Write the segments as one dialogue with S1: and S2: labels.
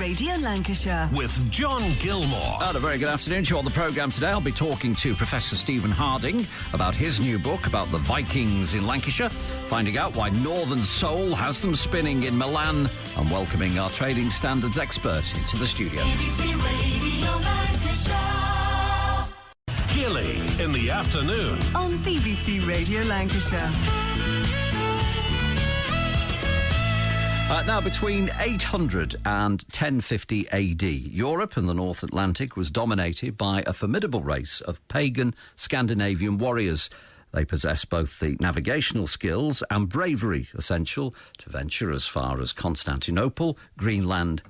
S1: Radio Lancashire
S2: with John Gillmore.
S3: And a very good afternoon to you on the programme today. I'll be talking to Professor Stephen Harding about his new book about the Vikings in Lancashire, finding out why Northern Soul has them spinning in Milan, and welcoming our trading standards expert into the studio.
S2: BBC Radio Lancashire. Gilly in the afternoon
S1: on BBC Radio Lancashire.
S3: Now, between 800 and 1050 AD, Europe and the North Atlantic was dominated by a formidable race of pagan Scandinavian warriors. They possessed both the navigational skills and bravery essential to venture as far as Constantinople, Greenland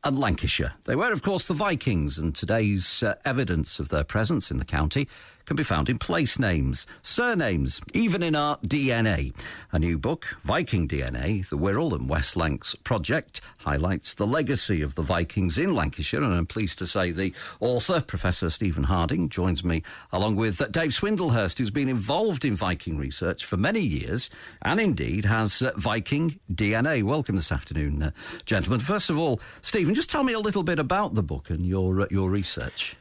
S3: and Lancashire. They were, of course, the Vikings, and today's evidence of their presence in the county can be found in place names, surnames, even in our DNA. A new book, Viking DNA, the Wirral and West Lancs project, highlights the legacy of the Vikings in Lancashire, and I'm pleased to say the author, Professor Stephen Harding, joins me along with Dave Swindlehurst, who's been involved in Viking research for many years and indeed has Viking DNA. Welcome this afternoon, gentlemen. First of all, Stephen, just tell me a little bit about the book and your research.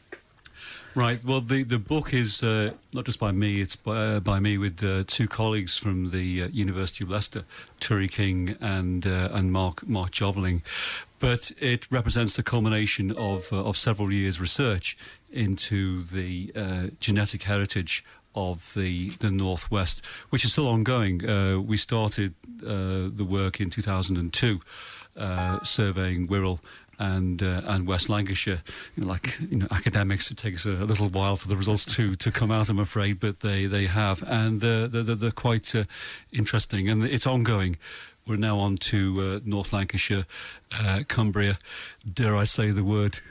S4: Right. Well, the book is not just by me; it's by me with two colleagues from the University of Leicester, Turi King and Mark Jobling. But it represents the culmination of several years' research into the genetic heritage of the Northwest, which is still ongoing. We started the work in 2002, surveying Wirral and West Lancashire. Academics, it takes a little while for the results to come out, I'm afraid, but they have, and they're quite interesting, and it's ongoing. We're now on to North Lancashire, Cumbria, dare I say the word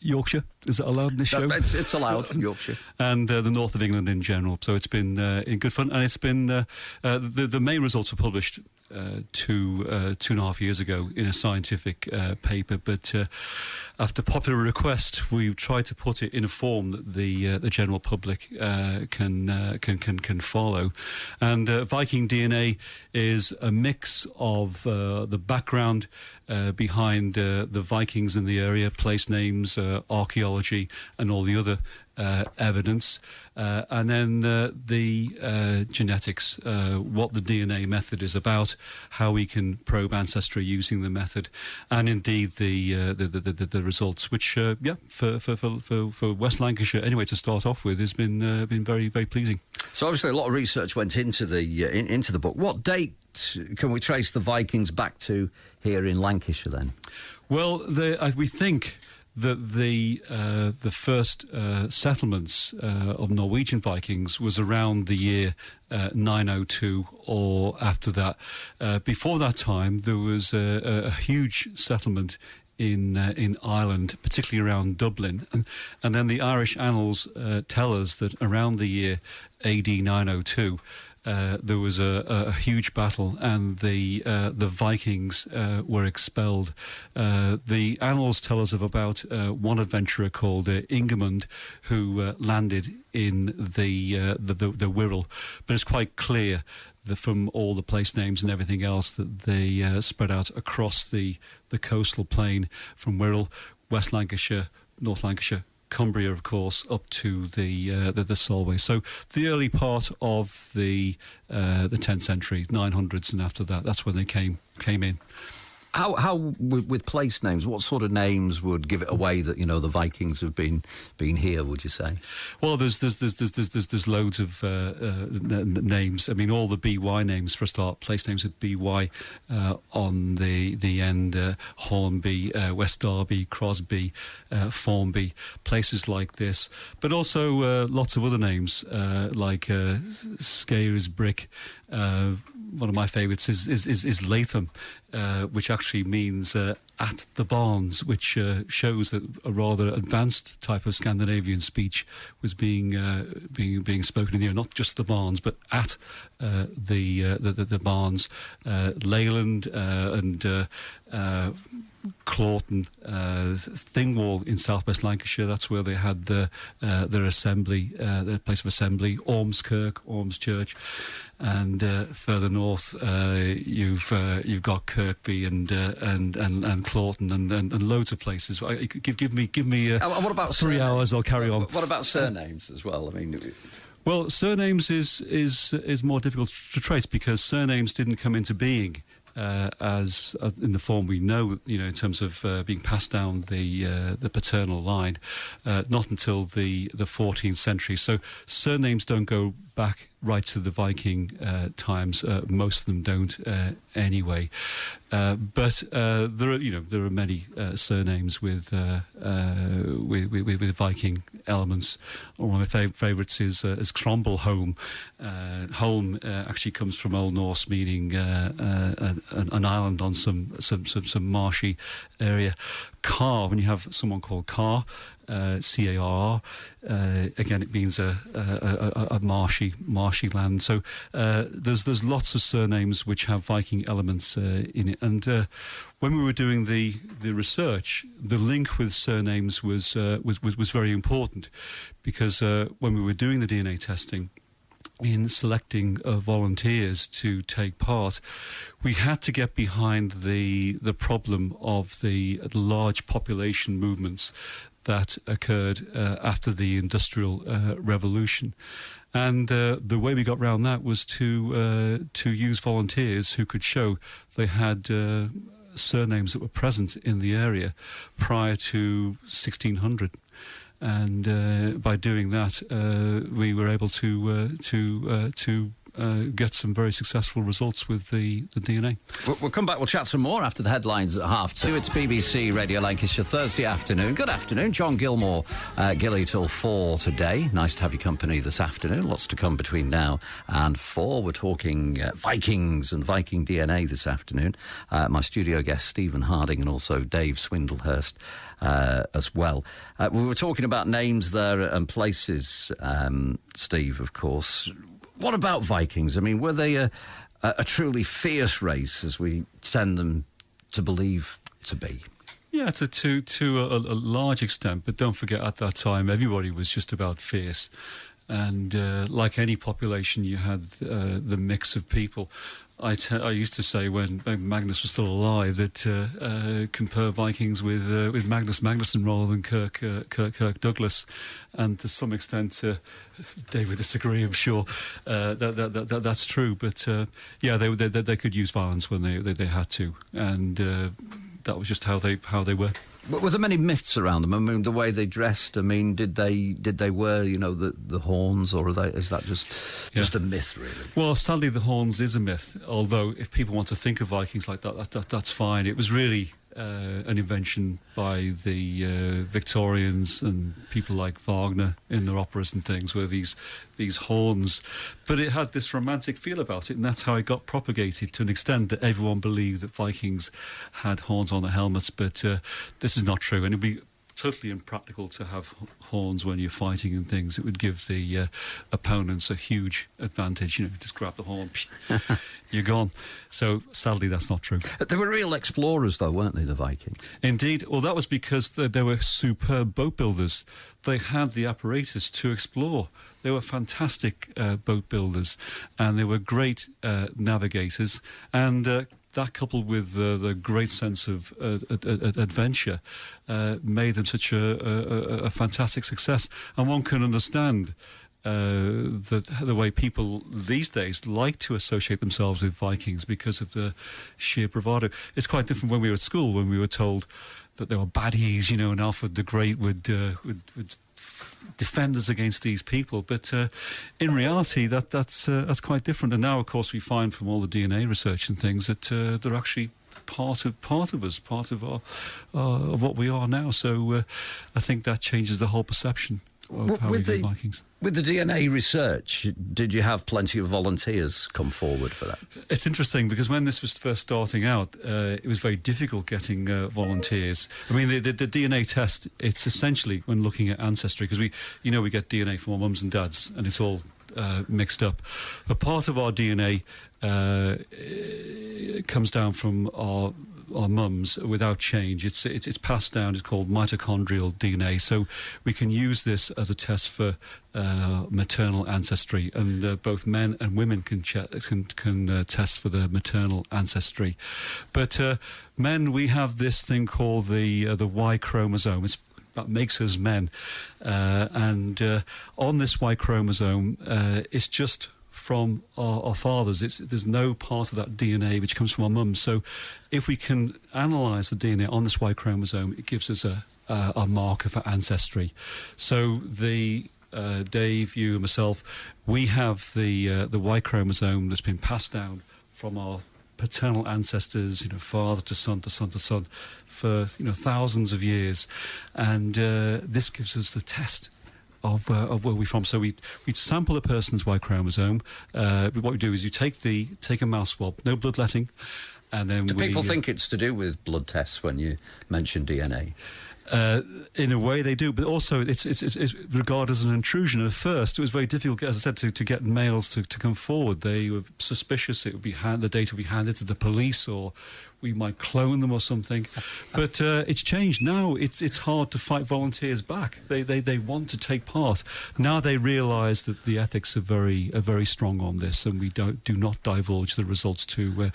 S4: Yorkshire? Is it allowed in this show?
S3: It's allowed in Yorkshire.
S4: And the north of England in general. So it's been in good fun, and it's been the main results were published 2.5 years ago in a scientific paper, but after popular request, we've tried to put it in a form that the general public can follow. And Viking DNA is a mix of the background behind the Vikings in the area, place names, archaeology, and all the other evidence, and then the genetics, what the DNA method is about, how we can probe ancestry using the method, and indeed the results, which for West Lancashire anyway to start off with has been very, very pleasing.
S3: So obviously a lot of research went into the book. What date can we trace the Vikings back to here in Lancashire then? Well,
S4: we think that the first settlements of Norwegian Vikings was around the year 902 or after that. Before that time, there was a huge settlement in Ireland, particularly around Dublin, and then the Irish annals tell us that around the year AD 902. There was a huge battle, and the Vikings were expelled. The annals tell us of about one adventurer called Ingemund, who landed in the Wirral, but it's quite clear that from all the place names and everything else that they spread out across the coastal plain from Wirral, West Lancashire, North Lancashire, Cumbria, of course, up to the Solway. So the early part of the 10th century, 900s, and after that, that's when they came in.
S3: How with place names, what sort of names would give it away that the Vikings have been here? Would you say?
S4: Well, there's loads of names. I mean, all the BY names for a start. Place names with BY on the end. Hornby, West Derby, Crosby, Formby, places like this. But also lots of other names like Scarisbrick. One of my favourites is Latham, which actually means at the barns, which shows that a rather advanced type of Scandinavian speech was being spoken in here. Not just the barns, but at the barns. Leyland and Clawton, Thingwall in southwest Lancashire. That's where they had their assembly, their place of assembly. Ormskirk, Orms Church, and further north you've got Kirkby and Clawton and loads of places. Give me
S3: what about
S4: 3 hours? I'll carry on.
S3: What about surnames as well? I mean.
S4: Well, surnames is more difficult to trace because surnames didn't come into being as in the form we know, in terms of being passed down the paternal line, not until the 14th century. So surnames don't go back right to the Viking times. Most of them don't anyway. But there are many surnames with Viking elements. One of my favourites is Cromwellholm. Holm actually comes from Old Norse, meaning an island on some marshy area. Carr, when you have someone called Carr, C-A-R-R, again it means a marshy land. So there's lots of surnames which have Viking elements in it. And when we were doing the research, the link with surnames was very important, because when we were doing the DNA testing, in selecting volunteers to take part, we had to get behind the problem of the large population movements that occurred after the Industrial Revolution. And the way we got around that was to use volunteers who could show they had surnames that were present in the area prior to 1600. And by doing that, we were able to get some very successful results with the DNA.
S3: We'll come back. We'll chat some more after the headlines at 2:30. It's BBC Radio Lancashire, Thursday afternoon. Good afternoon. John Gillmore, Gilly till 4 today. Nice to have your company this afternoon. Lots to come between now and 4. We're talking Vikings and Viking DNA this afternoon. My studio guest, Stephen Harding, and also Dave Swindlehurst as well. We were talking about names there and places, Steve, of course. What about Vikings? I mean, were they a truly fierce race, as we tend them to believe to be?
S4: Yeah, to a large extent. But don't forget, at that time, everybody was just about fierce. And like any population, you had the mix of people. I used to say when Magnus was still alive that compare Vikings with Magnus Magnusson rather than Kirk Douglas, and to some extent, Dave would disagree, I'm sure. That's true, but yeah, they could use violence when they had to, and that was just how they were.
S3: But were there many myths around them? I mean, the way they dressed. I mean, did they wear, the horns, or is that just a myth, really? Well,
S4: sadly, the horns is a myth. Although, if people want to think of Vikings like that's fine. It was really an invention by the Victorians and people like Wagner in their operas and things, where these horns. But it had this romantic feel about it, and that's how it got propagated to an extent that everyone believed that Vikings had horns on their helmets. But this is not true, and it'd be totally impractical to have horns when you're fighting and things. It would give the opponents a huge advantage. Just grab the horn, you're gone. So sadly, that's not true.
S3: They were real explorers, though, weren't they, the Vikings?
S4: Indeed. Well, that was because they were superb boat builders. They had the apparatus to explore. They were fantastic boat builders, and they were great navigators. And that, coupled with the great sense of adventure, made them such a fantastic success. And one can understand the way people these days like to associate themselves with Vikings because of the sheer bravado. It's quite different when we were at school, when we were told that they were baddies, and Alfred the Great would defend us against these people. But in reality, that's quite different. And now, of course, we find from all the DNA research and things that they're actually part of us, part of of what we are now. So I think that changes the whole perception of how we view Vikings.
S3: With the DNA research, did you have plenty of volunteers come forward for that?
S4: It's interesting, because when this was first starting out, it was very difficult getting volunteers. I mean, the DNA test, it's essentially when looking at ancestry, because we get DNA from our mums and dads, and it's all mixed up. But part of our DNA comes down from our mums without change. It's passed down. It's called mitochondrial DNA. So we can use this as a test for maternal ancestry, and both men and women can test for the maternal ancestry. But men, we have this thing called the Y chromosome. That makes us men, and on this Y chromosome, it's just from our fathers. There's no part of that DNA which comes from our mums. So if we can analyse the DNA on this Y chromosome, it gives us a marker for ancestry. So Dave, you and myself, we have the Y chromosome that's been passed down from our paternal ancestors, father to son to son to son, for thousands of years, and this gives us the test of where we're from. So we sample a person's Y chromosome. What we do is you take a mouse swab, no bloodletting, and then
S3: people think it's to do with blood tests when you mention DNA?
S4: In a way they do, but also it's regarded as an intrusion. At first it was very difficult, as I said, to get males to come forward. They were suspicious the data would be handed to the police, or we might clone them or something. But it's changed now. It's hard to fight volunteers back. They want to take part. Now they realise that the ethics are very strong on this, and we do not divulge the results to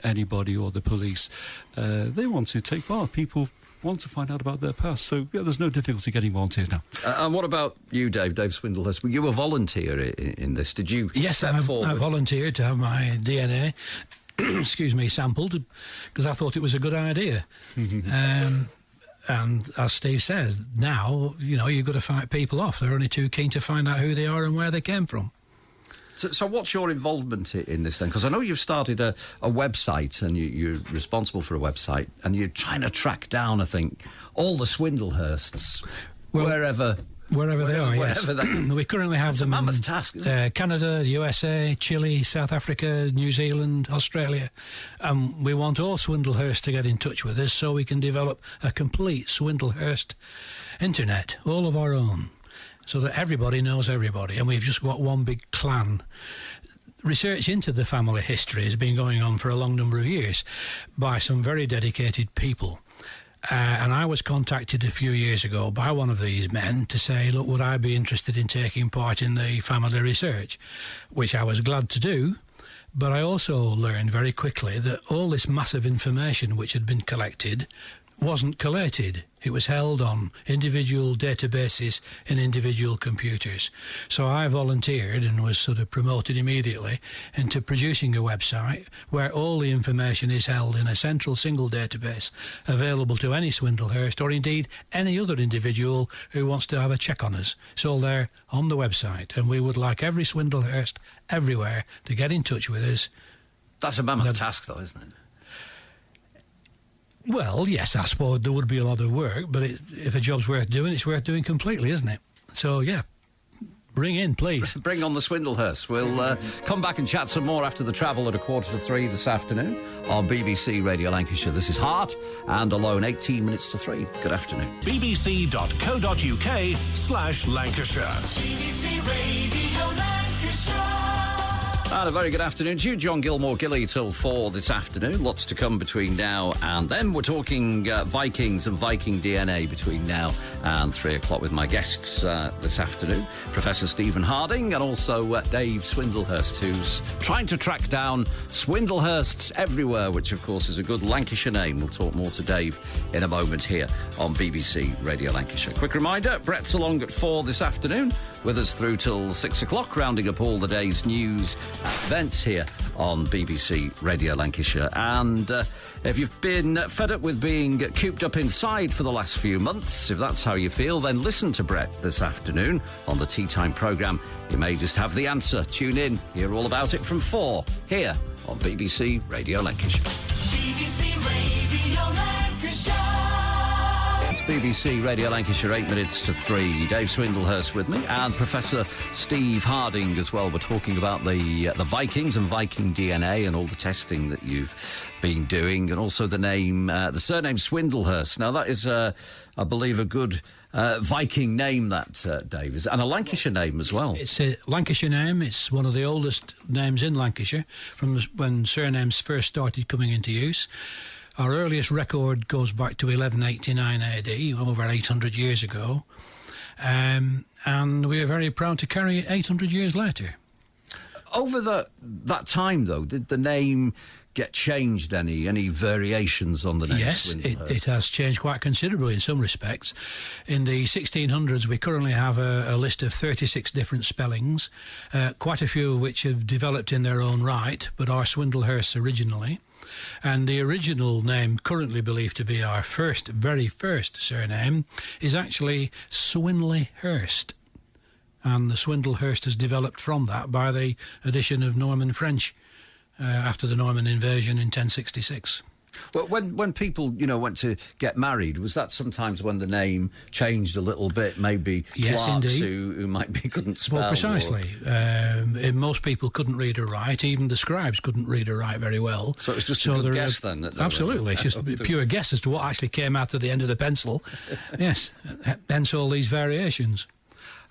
S4: anybody or the police. They want to take part. People want to find out about their past, so there's no difficulty getting volunteers now. And
S3: what about you, Dave Swindlehurst? Were you a volunteer in this? Did you step forward?
S5: I volunteered to have my DNA sampled, because I thought it was a good idea. And as Steve says, now, you've got to fight people off. They're only too keen to find out who they are and where they came from.
S3: So what's your involvement in this then? Because I know you've started a website, and you're responsible for a website, and you're trying to track down, I think, all the Swindlehursts, wherever they are, yes.
S5: We currently have them
S3: in mammoth task, isn't it?
S5: Canada, the USA, Chile, South Africa, New Zealand, Australia. We want all Swindlehursts to get in touch with us so we can develop a complete Swindlehurst internet, all of our own, so that everybody knows everybody, and we've just got one big clan. Research into the family history has been going on for a long number of years by some very dedicated people. And I was contacted a few years ago by one of these men to say, look, would I be interested in taking part in the family research? Which I was glad to do. But I also learned very quickly that all this massive information which had been collected wasn't collated. It was held on individual databases in individual computers. So I volunteered and was sort of promoted immediately into producing a website where all the information is held in a central single database available to any Swindlehurst, or indeed any other individual who wants to have a check on us. It's all there on the website, and we would like every Swindlehurst everywhere to get in touch with us.
S3: That's a mammoth task, though, isn't it?
S5: Well, yes, I suppose there would be a lot of work, but if a job's worth doing, it's worth doing completely, isn't it? So, yeah, bring in, please.
S3: Bring on the Swindlehurst. We'll come back and chat some more after the travel at 2:45 this afternoon on BBC Radio Lancashire. This is Heart and Alone, 18 minutes to 3. Good afternoon.
S2: bbc.co.uk/Lancashire.
S1: BBC Radio Lancashire.
S3: And a very good afternoon to you, John Gillmore, Gilly, till 4 this afternoon. Lots to come between now and then. We're talking Vikings and Viking DNA between now and 3 o'clock with my guests this afternoon, Professor Stephen Harding, and also Dave Swindlehurst, who's trying to track down Swindlehursts everywhere, which, of course, is a good Lancashire name. We'll talk more to Dave in a moment here on BBC Radio Lancashire. Quick reminder, Brett's along at 4 this afternoon, with us through till 6 o'clock, rounding up all the day's news and events here on BBC Radio Lancashire. And if you've been fed up with being cooped up inside for the last few months, if that's how you feel, then listen to Brett this afternoon on the Tea Time programme. You may just have the answer. Tune in, hear all about it from 4 here on BBC Radio Lancashire.
S1: BBC Radio Lancashire.
S3: It's BBC Radio Lancashire, 8 minutes to 3. Dave Swindlehurst with me, and Professor Steve Harding as well. We're talking about the Vikings and Viking DNA and all the testing that you've been doing, and also the surname Swindlehurst. Now, that is, I believe, a good Viking name, that, Dave, is, and a Lancashire name as well.
S5: It's a Lancashire name. It's one of the oldest names in Lancashire from when surnames first started coming into use. Our earliest record goes back to 1189 AD, over 800 years ago. And we are very proud to carry it 800 years later.
S3: Over that time, though, did the name get changed? Any variations on the name?
S5: Yes, it has changed quite considerably in some respects. In the 1600s, we currently have a list of 36 different spellings, quite a few of which have developed in their own right, but are Swindlehursts originally. And the original name, currently believed to be our very first surname, is actually Swindlehurst. And the Swindlehurst has developed from that by the addition of Norman French after the Norman invasion in 1066.
S3: Well, when people, went to get married, was that sometimes when the name changed a little bit? Maybe
S5: yes,
S3: clerks
S5: indeed.
S3: who might be couldn't spell.
S5: Well, precisely. Most people couldn't read or write. Even the scribes couldn't read or write very well.
S3: So it was just a good guess then?
S5: Absolutely. It's just pure guess as to what actually came out of the end of the pencil. Yes. Hence all these variations.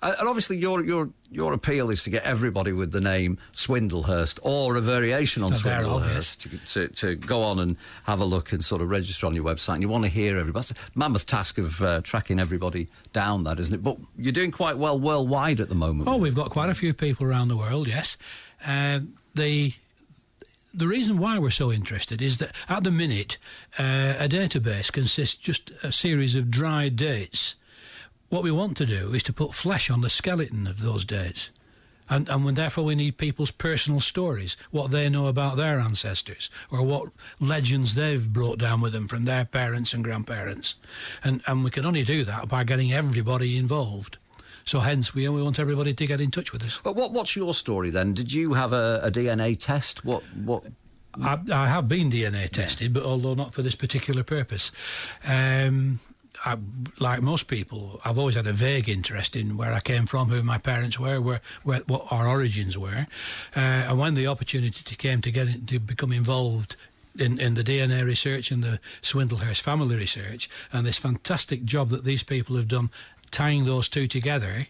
S3: And obviously your appeal is to get everybody with the name Swindlehurst or a variation on Swindlehurst to go on and have a look and sort of register on your website. And you want to hear everybody. That's a mammoth task of tracking everybody down, that, isn't it? But you're doing quite well worldwide at the moment.
S5: Oh, we've got quite a few people around the world, yes. The reason why we're so interested is that at the minute a database consists just a series of dry dates. What we want to do is to put flesh on the skeleton of those dates. And therefore we need people's personal stories, what they know about their ancestors, or what legends they've brought down with them from their parents and grandparents. And we can only do that by getting everybody involved. So hence we want everybody to get in touch with us.
S3: But what's your story then? Did you have a DNA test? What?
S5: I have been DNA tested, but although not for this particular purpose. Like most people, I've always had a vague interest in where I came from, who my parents were, what our origins were. And when the opportunity came to become involved in the DNA research and the Swindlehurst family research, and this fantastic job that these people have done tying those two together,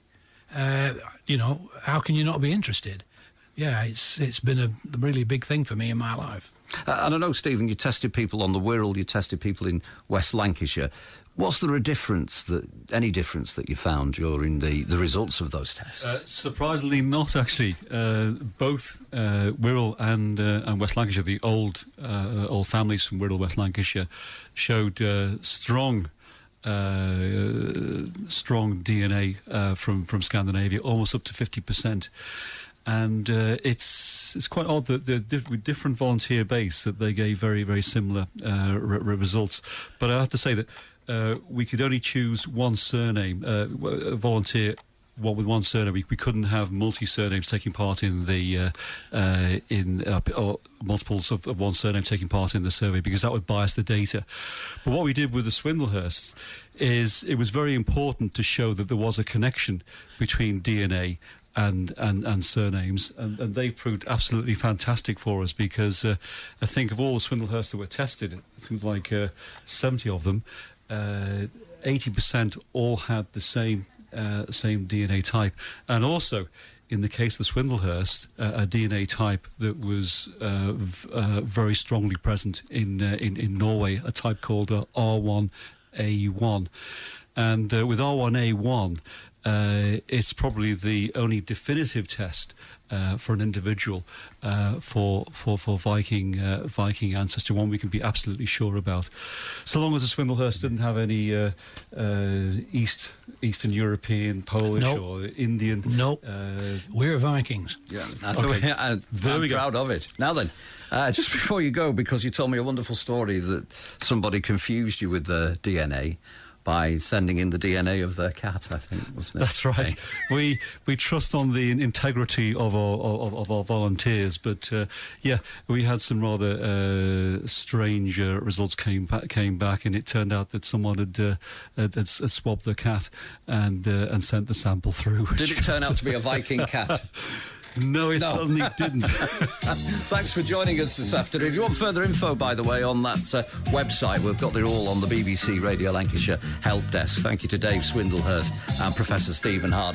S5: how can you not be interested? Yeah, it's been a really big thing for me in my life.
S3: And I know, Stephen, you tested people on the Wirral, you tested people in West Lancashire. Was there any difference that you found during the results of those tests?
S4: Surprisingly not, actually. Both Wirral and West Lancashire, the old families from Wirral, West Lancashire, showed strong DNA from Scandinavia, almost up to 50%. And it's quite odd that with different volunteer base that they gave very, very similar results. But I have to say that we could only choose one surname, a volunteer with one surname. We couldn't have multi-surnames taking part in the or multiples of one surname taking part in the survey, because that would bias the data. But what we did with the Swindlehursts is it was very important to show that there was a connection between DNA and surnames, and they proved absolutely fantastic for us, because I think of all the Swindlehursts that were tested, I think like 70 of them, 80% all had the same DNA type, and also in the case of the Swindlehurst, a DNA type that was very strongly present in Norway, a type called R1A1, and with R1A1. It's probably the only definitive test for an individual for Viking ancestry, one we can be absolutely sure about. So long as the Swindlehurst didn't have any Eastern European, Polish or Indian.
S5: Nope. We're Vikings.
S3: Yeah, okay. I'm proud of it. Now then, just before you go, because you told me a wonderful story that somebody confused you with the DNA by sending in the DNA of their cat, I think, wasn't it?
S4: That's right. We trust on the integrity of our volunteers, but we had some rather strange results came back, and it turned out that someone had swabbed their cat and sent the sample through.
S3: Did it turn out to be a Viking cat?
S4: No, it certainly didn't.
S3: Thanks for joining us this afternoon. If you want further info, by the way, on that website, we've got it all on the BBC Radio Lancashire Help Desk. Thank you to Dave Swindlehurst and Professor Stephen Harding.